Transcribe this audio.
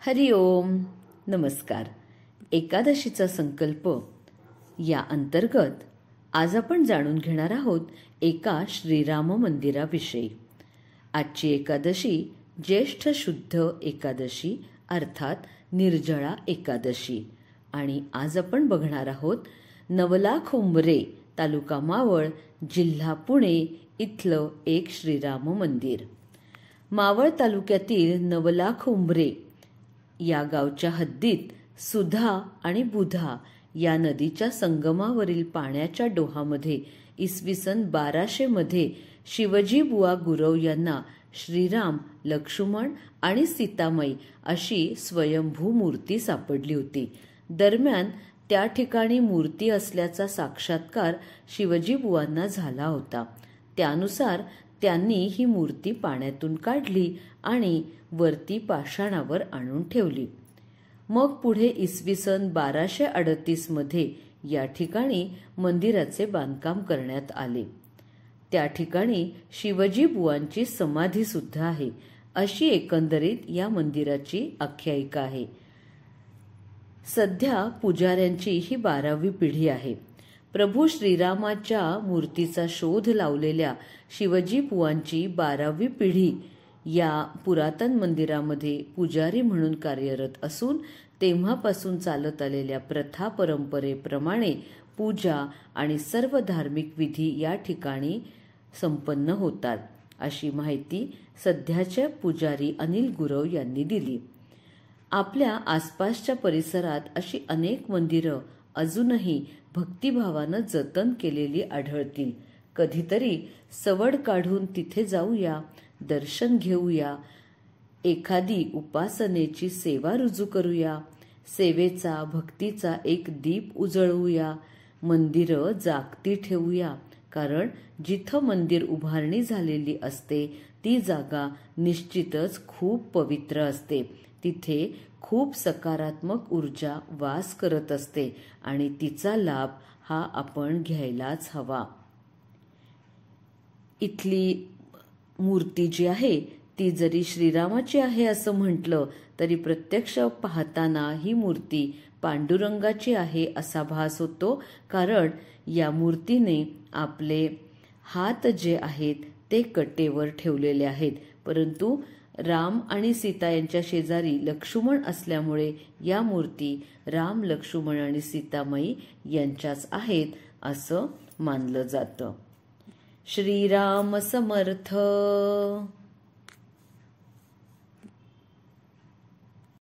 हरि ओम. नमस्कार. एकादशीचा संकल्प या अंतर्गत आज आपण जाणून घेणार आहोत एका श्रीराम मंदिराविषयी. आजची एकादशी ज्येष्ठ शुद्ध एकादशी अर्थात निर्जळा एकादशी आणि आज आपण बघणार आहोत नवलाखुंबरे तालुका मावळ जिल्हा पुणे इथलं एक श्रीराम मंदिर. मावळ तालुक्यातील नवलाखुंबरे या गावच्या हद्दीत सुधा आणि बुधा या नदीच्या संगमावरील पाण्याच्या डोहामध्ये इसवी सन 1200 मध्ये शिवजी बुवा गुरव यांना श्रीराम, लक्ष्मण आणि सीतामाई अशी स्वयंभू मूर्ती सापडली होती. दरम्यान त्या ठिकाणी मूर्ती असल्याचा साक्षात्कार शिवजी बुवांना झाला होता. त्यानुसार त्यांनी ही मूर्ती पाण्यातून काढली आणि वरती पाषाणावर आणून ठेवली. मग पुढे इसवी सन 1238 मध्ये या ठिकाणी मंदिराचे बांधकाम करण्यात आले. त्या ठिकाणी शिवजी बुवांची समाधी सुद्धा आहे. अशी एकंदरीत या मंदिराची आख्यायिका आहे. सध्या पुजाऱ्यांची ही 12वी पिढी आहे. प्रभू श्रीरामाच्या मूर्तीचा शोध लावलेल्या शिवजी बुवांची 12वी पिढी या पुरातन मंदिरामध्ये पुजारी म्हणून कार्यरत असून तेव्हापासून चालत आलेल्या प्रथा परंपरेप्रमाणे पूजा आणि सर्व धार्मिक विधी या ठिकाणी संपन्न होतात, अशी माहिती सध्याचे पुजारी अनिल गुरव यांनी दिली. आपल्या आसपासच्या परिसरात अशी अनेक मंदिरं अजूनही भक्तिभावानं जतन केलेली आढळतील. कधीतरी सवड काढून तिथे जाऊया, दर्शन घेऊया, एखादी उपासनेची सेवा रुजू करूया, सेवेचा भक्तीचा एक दीप उजळवूया, मंदिरं जागती ठेवूया. कारण जिथं मंदिर उभारणी झालेली असते ती जागा निश्चितच खूप पवित्र असते. तिथे खूप सकारात्मक ऊर्जा वास करत असते आणि तिचा लाभ हा आपण घ्यायलाच हवा. इथली मूर्ती जी आहे ती जरी श्रीरामाची आहे असं म्हटलं तरी प्रत्यक्ष पाहताना ही मूर्ती पांडुरंगाची आहे असा भास होतो. कारण या मूर्तीने आपले हात जे आहेत ते कटेवर ठेवलेले आहेत, परंतु राम आणि सीता यांच्या शेजारी लक्ष्मण असल्यामुळे या मूर्ती राम, लक्ष्मण आणि सीतामाई यांच्याच आहेत असं मानलं जातं. श्रीराम समर्थ.